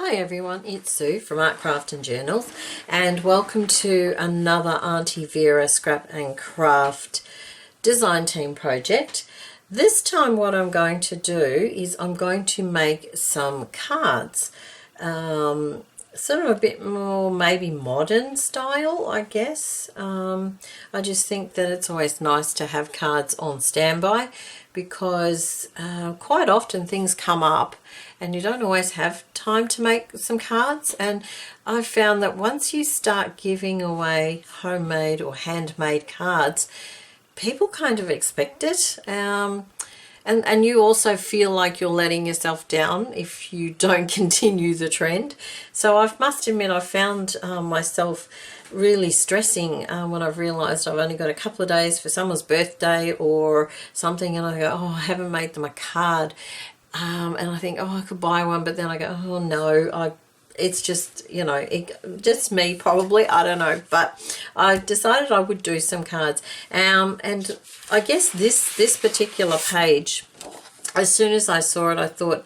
Hi everyone, it's Sue from Art Craft and Journals, and welcome to another Aunty Vera Scrap and Craft Design Team project. This time what I'm going to do is I'm going to make some cards, sort of a bit more maybe modern style, I guess. I just think that it's always nice to have cards on standby because quite often things come up and you don't always have time to make some cards, and I've found that once you start giving away homemade or handmade cards, people kind of expect it, and you also feel like you're letting yourself down if you don't continue the trend. So I must admit I found myself really stressing when I've realised I've only got a couple of days for someone's birthday or something, and I go, oh, I haven't made them a card. And I think, oh, I could buy one, but then I go, oh no, it's just, you know, just me probably, I don't know, but I decided I would do some cards. And I guess this particular page, as soon as I saw it, I thought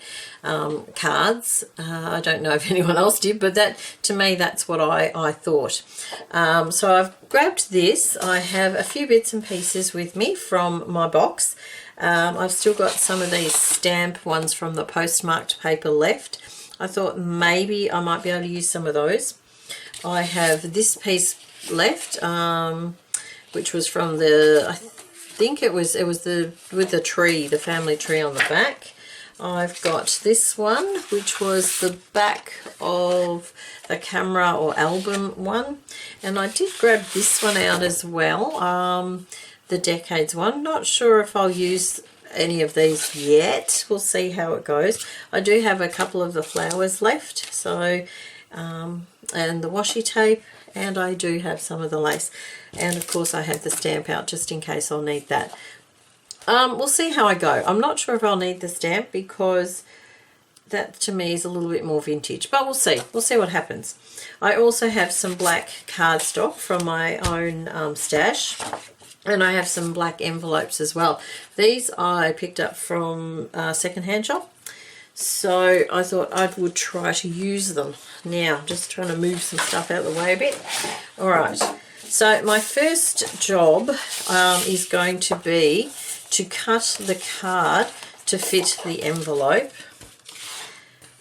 cards. I don't know if anyone else did, but that, to me, that's what I thought. So I've grabbed this. I have a few bits and pieces with me from my box. I've still got some of these stamp ones from the postmarked paper left. I thought maybe I might be able to use some of those. I have this piece left, which was from the, I think it was with the tree, the family tree on the back. I've got this one, which was the back of the camera or album one, and I did grab this one out as well. The Decades one. Not sure if I'll use any of these yet. We'll see how it goes. I do have a couple of the flowers left, so and the washi tape, and I do have some of the lace, and of course I have the stamp out just in case I'll need that. We'll see how I go. I'm not sure if I'll need the stamp because that to me is a little bit more vintage, but we'll see what happens. I also have some black cardstock from my own stash. And I have some black envelopes as well. These I picked up from a second-hand shop. So I thought I would try to use them. Now, just trying to move some stuff out of the way a bit. All right. So my first job is going to be to cut the card to fit the envelope.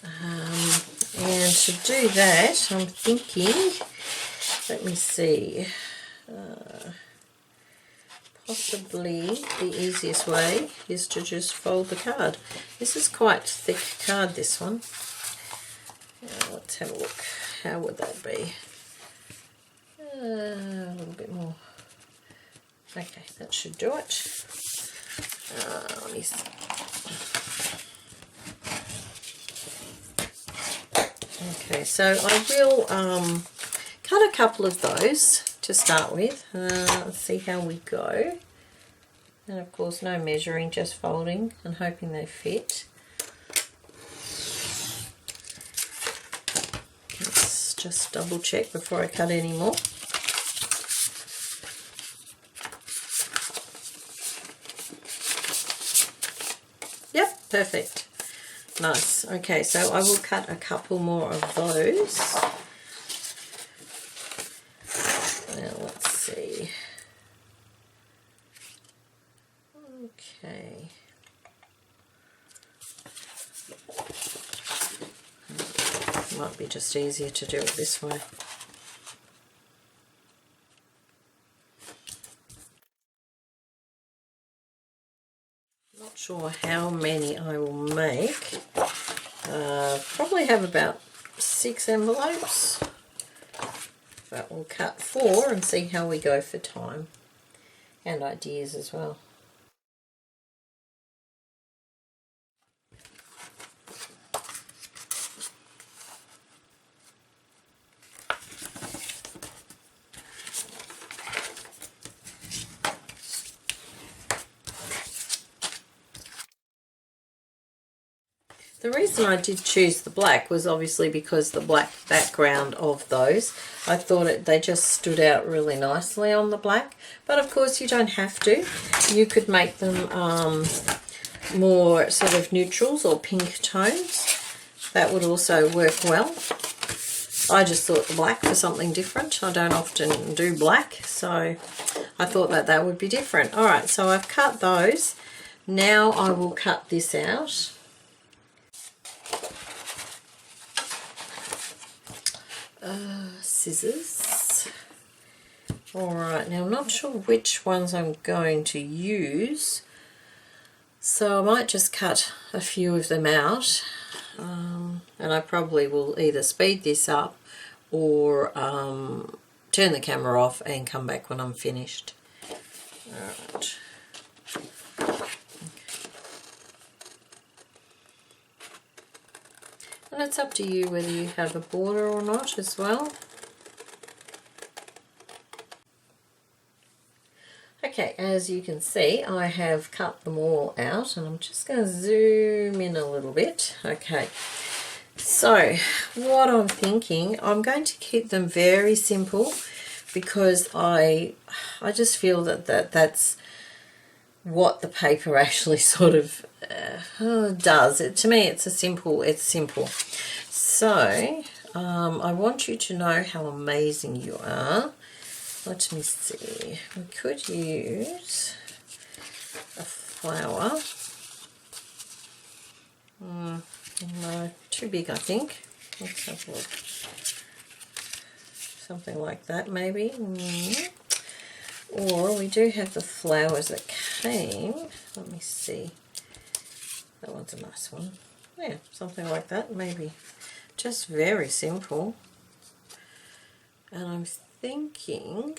And to do that, I'm thinking, let me see, possibly the easiest way is to just fold the card. This is quite thick card, this one. Let's have a look. How would that be? A little bit more. Okay, that should do it. Let me see. Okay, so I will cut a couple of those to start with. Let's see how we go. And of course no measuring, just folding and hoping they fit. Let's just double check before I cut any more. Yep, perfect. Nice. Okay, so I will cut a couple more of those. Okay. Might be just easier to do it this way. Not sure how many I will make. Probably have about 6 envelopes. But we'll cut 4 and see how we go for time and ideas as well. The reason I did choose the black was obviously because the black background of those. I thought they just stood out really nicely on the black, but of course you don't have to. You could make them more sort of neutrals or pink tones. that would also work well. I just thought the black for something different. I don't often do black, so I thought that that would be different. All right, so I've cut those. Now I will cut this out. Scissors. All right, now I'm not sure which ones I'm going to use, so I might just cut a few of them out. And I probably will either speed this up or turn the camera off and come back when I'm finished. Alright. And it's up to you whether you have a border or not as well. Okay, as you can see, I have cut them all out, and I'm just going to zoom in a little bit. Okay, so what I'm thinking, I'm going to keep them very simple because I just feel that that's what the paper actually sort of does. To me, it's simple. So I want you to know how amazing you are. Let me see, we could use a flower. No, too big I think. Let's have a look. Something like that maybe. Or we do have the flowers that came. Let me see. That one's a nice one. Yeah, something like that maybe. Just very simple. And I'm thinking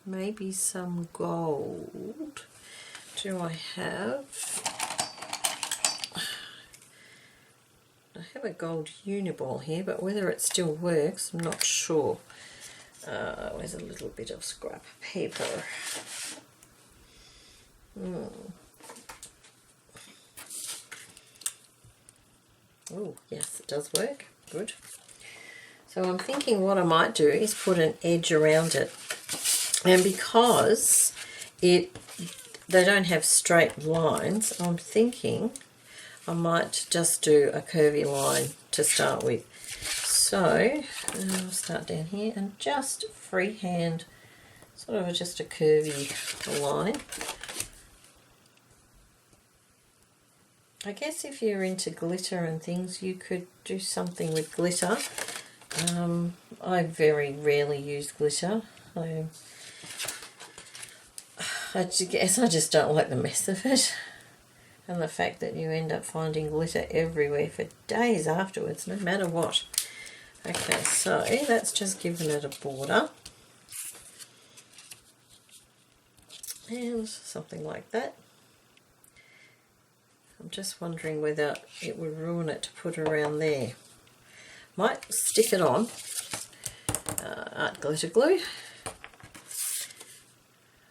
maybe some gold. Do I have? I have a gold uniball here, but whether it still works, I'm not sure. Where's a little bit of scrap paper? Oh, yes, it does work. Good. So I'm thinking what I might do is put an edge around it. And because they don't have straight lines, I'm thinking I might just do a curvy line to start with. So I'll start down here and just freehand, sort of just a curvy line. I guess if you're into glitter and things, you could do something with glitter. I very rarely use glitter. I guess I just don't like the mess of it, and the fact that you end up finding glitter everywhere for days afterwards, no matter what. Okay, so that's just giving it a border, and something like that. I'm just wondering whether it would ruin it to put around there. Might stick it on art glitter glue.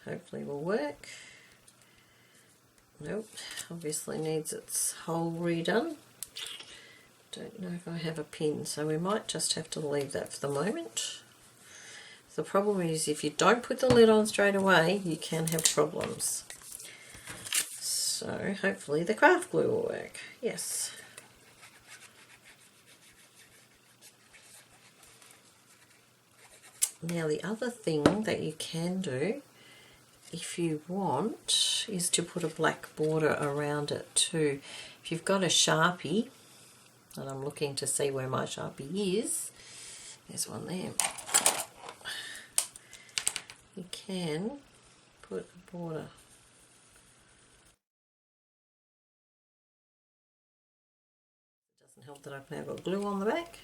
Hopefully will work. Nope, obviously needs its hole redone. Don't know if I have a pin, so we might just have to leave that for the moment. The problem is if you don't put the lid on straight away, you can have problems. So hopefully the craft glue will work. Yes. Now the other thing that you can do, if you want, is to put a black border around it too. If you've got a Sharpie, and I'm looking to see where my Sharpie is, there's one there. You can put a border. It doesn't help that I've now got glue on the back.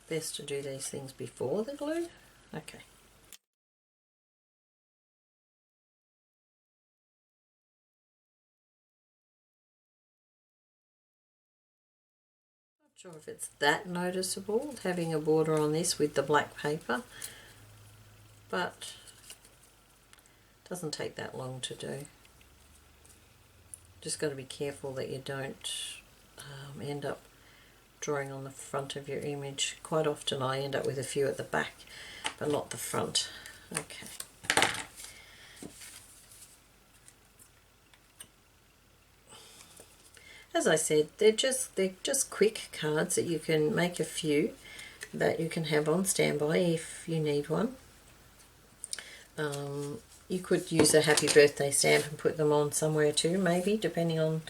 Best to do these things before the glue. Okay. Not sure if it's that noticeable having a border on this with the black paper, but it doesn't take that long to do. Just got to be careful that you don't end up drawing on the front of your image. Quite often I end up with a few at the back, but not the front. Okay. as I said, they're just quick cards that you can make a few that you can have on standby if you need one. You could use a happy birthday stamp and put them on somewhere too, maybe, depending on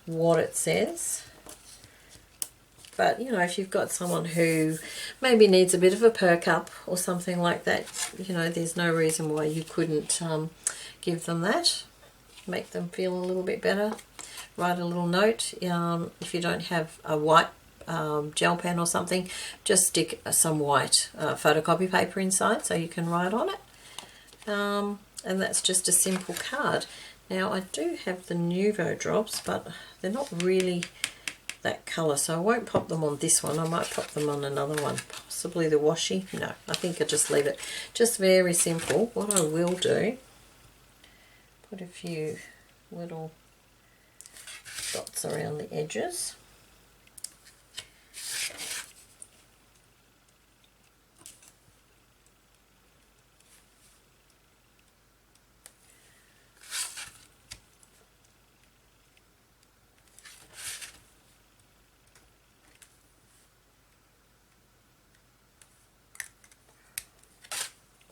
what it says. But, you know, if you've got someone who maybe needs a bit of a perk up or something like that, you know, there's no reason why you couldn't give them that. Make them feel a little bit better. Write a little note. If you don't have a white gel pen or something, just stick some white photocopy paper inside so you can write on it. And that's just a simple card. Now, I do have the Nuvo drops, but they're not really that colour, so I won't pop them on this one. I might pop them on another one, possibly the washi. No, I think I'll just leave it. Just very simple. What I will do, put a few little dots around the edges.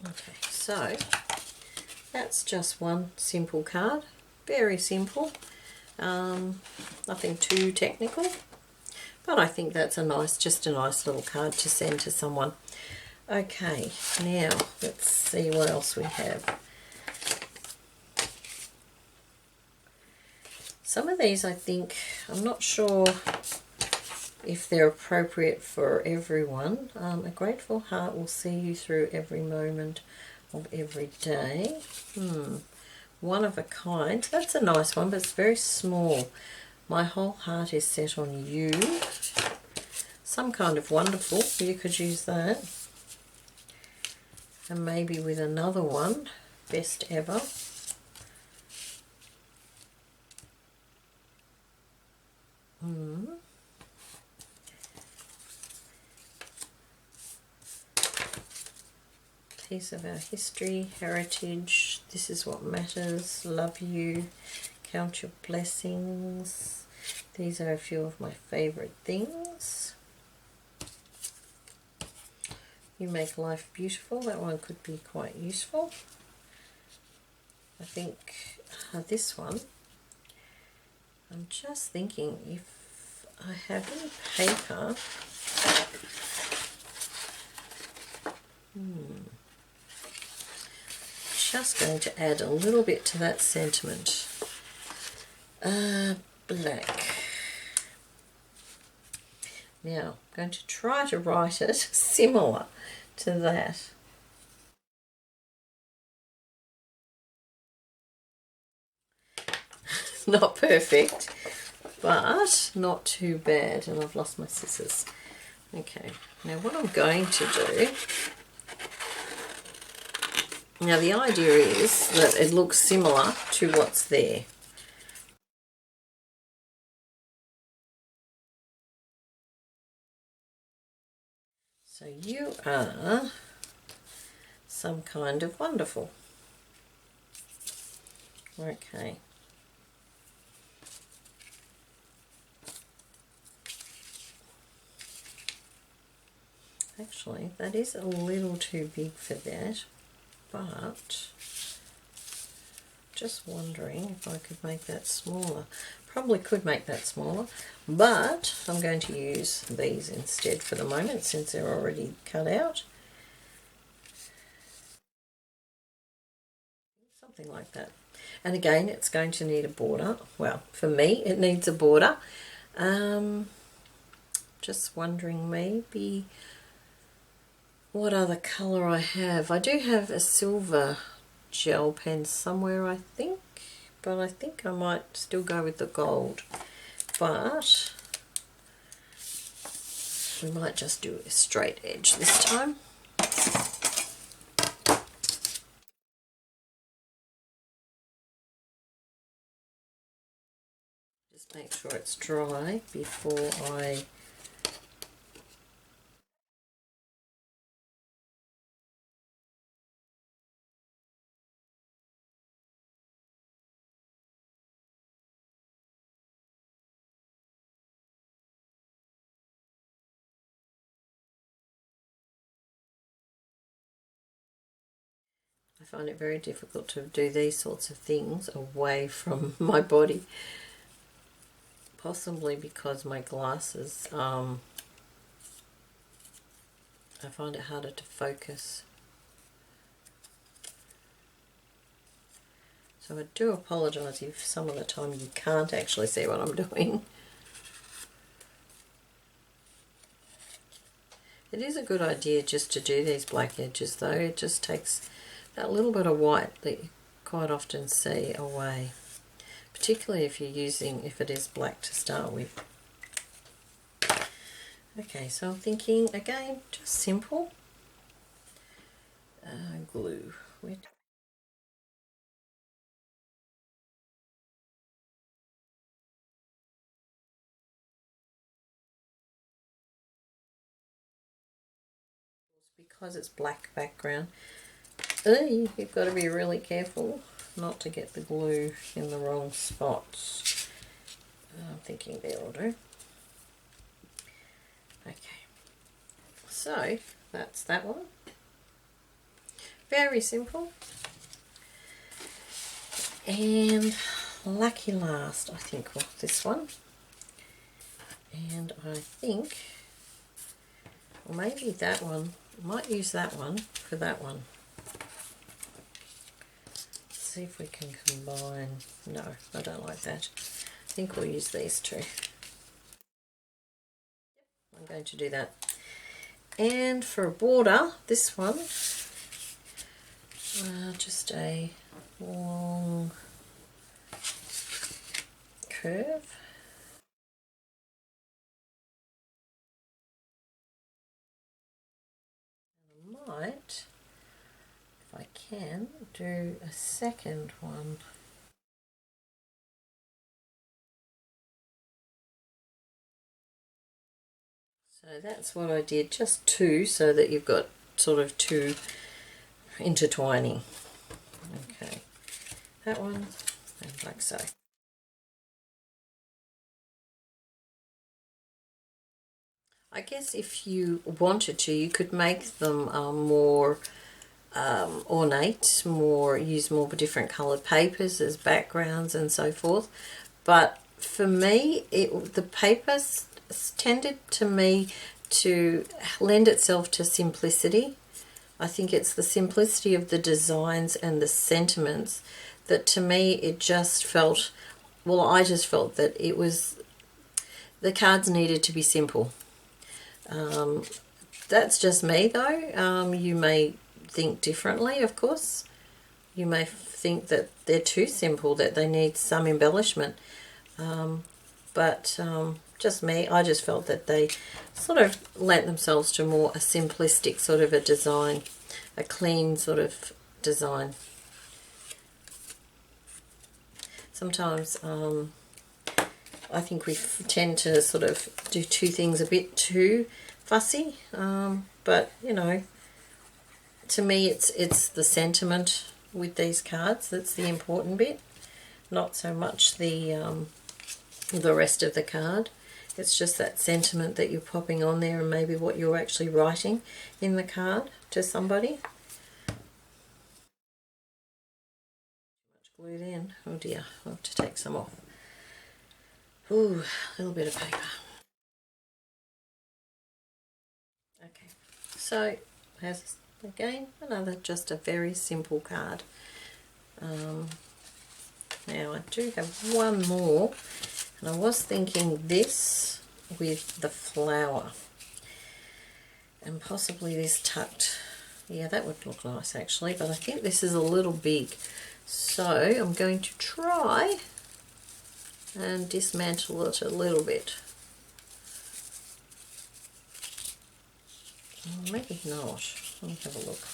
Okay, so that's just one simple card, very simple, nothing too technical, but I think that's just a nice little card to send to someone. Okay, now let's see what else we have. Some of these, I think, I'm not sure if they're appropriate for everyone. A grateful heart will see you through every moment of every day. One of a kind. That's a nice one, but it's very small. My whole heart is set on you. Some kind of wonderful. You could use that. And maybe with another one. Best ever. Piece of our history, heritage, this is what matters, love you, count your blessings. These are a few of my favourite things. You make life beautiful, that one could be quite useful. I think this one, I'm just thinking if I have any paper, just going to add a little bit to that sentiment. Black. Now, I'm going to try to write it similar to that. Not perfect, but not too bad. And I've lost my scissors. Okay, now what I'm going to do, now the idea is that it looks similar to what's there. So you are some kind of wonderful. Okay. Actually, that is a little too big for that, but just wondering if I could make that smaller. Probably could make that smaller, but I'm going to use these instead for the moment since they're already cut out. Something like that. And again, it's going to need a border. Well, for me, it needs a border. Just wondering maybe what other colour I have. I do have a silver gel pen somewhere, I think, but I think I might still go with the gold. But we might just do a straight edge this time. Just make sure it's dry before I find it very difficult to do these sorts of things away from my body. Possibly because my glasses, I find it harder to focus. So I do apologise if some of the time you can't actually see what I'm doing. It is a good idea just to do these black edges though. It just takes that little bit of white that you quite often see away. Particularly if you're using, if it is black to start with. Okay, so I'm thinking again, just simple. Glue. Because it's black background, you've got to be really careful not to get the glue in the wrong spots. I'm thinking there will do. Okay, so that's that one. Very simple. And lucky last, I think, well, this one. And I think, or maybe that one, I might use that one for that one. Let's see if we can combine. No, I don't like that. I think we'll use these two. I'm going to do that. And for a border, this one, just a long curve. And I might, if I can, do a second one. So that's what I did, just two, so that you've got sort of two intertwining. Okay, that one, and like so. I guess if you wanted to, you could make them more ornate, use more different coloured papers as backgrounds and so forth. But for me, the papers tended to lend itself to simplicity. I think it's the simplicity of the designs and the sentiments that, to me, it just felt, well, I just felt that it was, the cards needed to be simple. That's just me though. You may think differently, of course. You may think that they're too simple, that they need some embellishment. But just me, I just felt that they sort of lent themselves to more a simplistic sort of a design, a clean sort of design. Sometimes I think we tend to sort of do two things a bit too fussy, but you know, to me it's the sentiment with these cards that's the important bit, not so much the rest of the card. It's just that sentiment that you're popping on there, and maybe what you're actually writing in the card to somebody. Much glued in. Oh dear, I'll have to take some off. Ooh, a little bit of paper. Okay, so here's again another just a very simple card. Now I do have one more, and I was thinking this with the flower, and possibly this tucked. Yeah, that would look nice actually, but I think this is a little big, so I'm going to try and dismantle it a little bit. Maybe not. Let me have a look.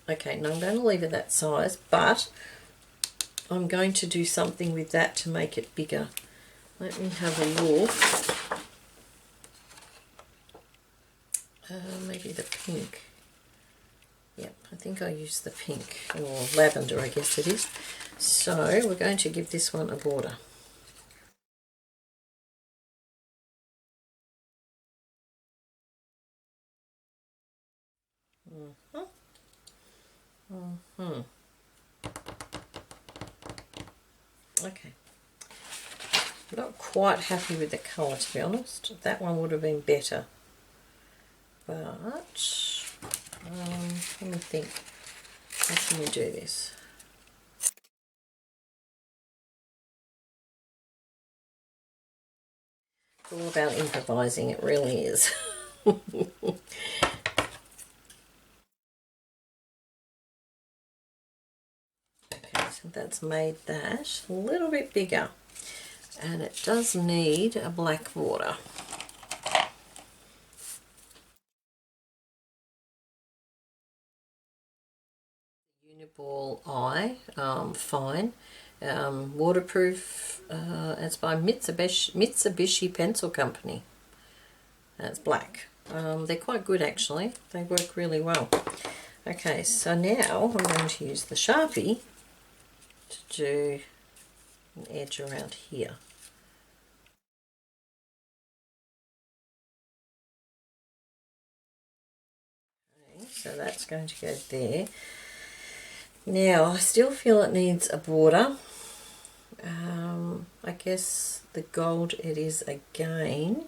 Okay, no, I'm going to leave it that size, but I'm going to do something with that to make it bigger. Let me have a look. Maybe the pink. Yep, I think I used the pink, or lavender I guess it is. So we're going to give this one a border. Okay. Not quite happy with the colour, to be honest. That one would have been better. But let me think. How can we do this? It's all about improvising, it really is. Okay, so that's made that a little bit bigger. And it does need a black border. Uniball eye, fine. Waterproof, it's by Mitsubishi Pencil Company. That's black. They're quite good actually. They work really well. Okay, so now I'm going to use the Sharpie to do an edge around here. Okay, so that's going to go there. Now I still feel it needs a border. I guess the gold it is again.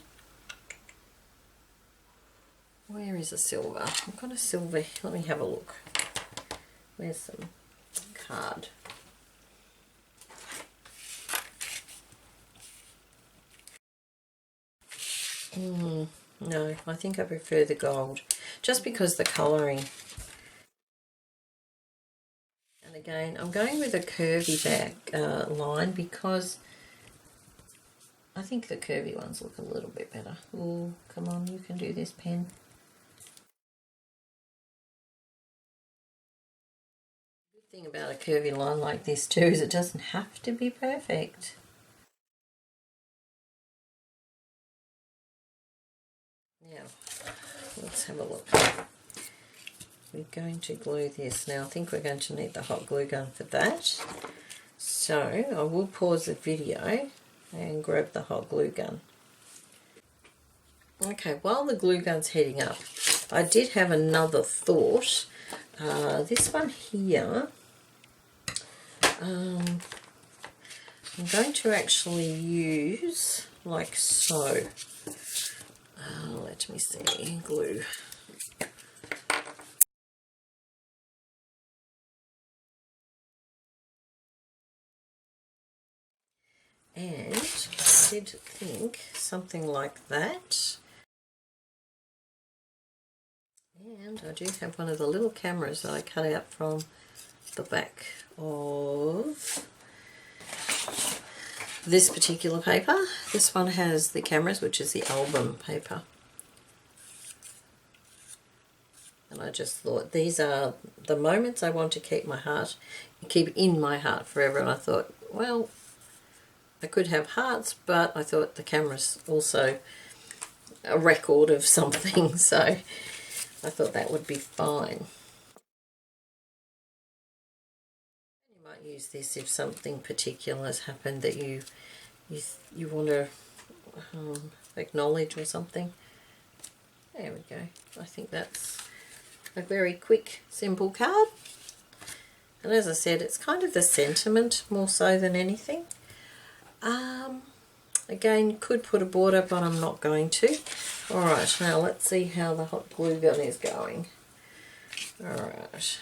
Where is the silver? I've got a silver. Let me have a look. Where's some card? No, I think I prefer the gold, just because the colouring. And again, I'm going with a curvy back line because I think the curvy ones look a little bit better. Oh, come on, you can do this, pen. The good thing about a curvy line like this too is it doesn't have to be perfect. Now, let's have a look. We're going to glue this. Now I think we're going to need the hot glue gun for that. So I will pause the video and grab the hot glue gun. Okay, while the glue gun's heating up, I did have another thought. This one here, I'm going to actually use like so. Let me see, glue. And I did think something like that. And I do have one of the little cameras that I cut out from the back of this particular paper. This one has the cameras, which is the album paper. And I just thought these are the moments I want to keep in my heart forever. And I thought, well, I could have hearts, but I thought the camera's also a record of something, so I thought that would be fine. You might use this if something particular has happened that you want to acknowledge or something. There we go. I think that's a very quick, simple card. And as I said, it's kind of the sentiment more so than anything. Again, you could put a border, but I'm not going to. Alright, now let's see how the hot glue gun is going. Alright.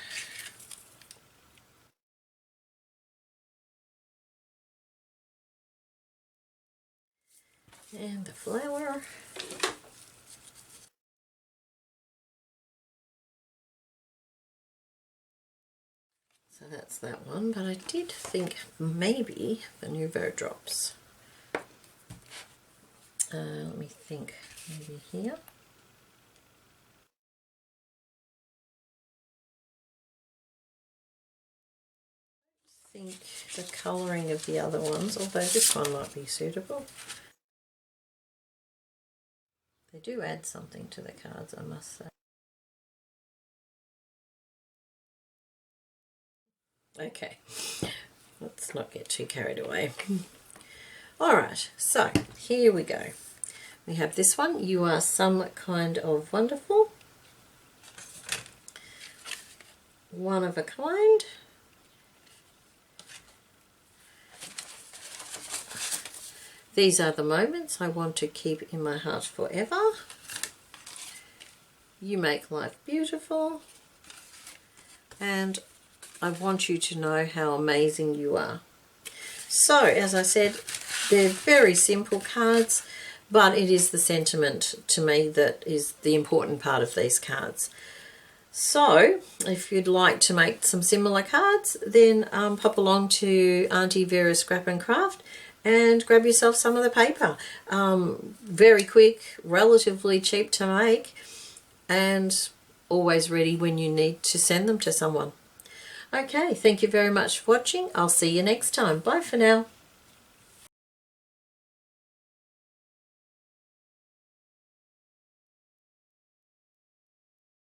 And the flower. So that's that one, but I did think maybe the Nouveau drops. Let me think, maybe here. I think the colouring of the other ones, although this one might be suitable. They do add something to the cards, I must say. Okay, let's not get too carried away. Alright, so here we go. We have this one, You Are Some Kind of Wonderful. one of a kind. These are the moments I want to keep in my heart forever. You make life beautiful. And I want you to know how amazing you are. So, as I said, they're very simple cards, but it is the sentiment to me that is the important part of these cards. So, if you'd like to make some similar cards, then pop along to Aunty Vera Scrap and Craft and grab yourself some of the paper. Very quick, relatively cheap to make, and always ready when you need to send them to someone. Okay, thank you very much for watching. I'll see you next time. Bye for now.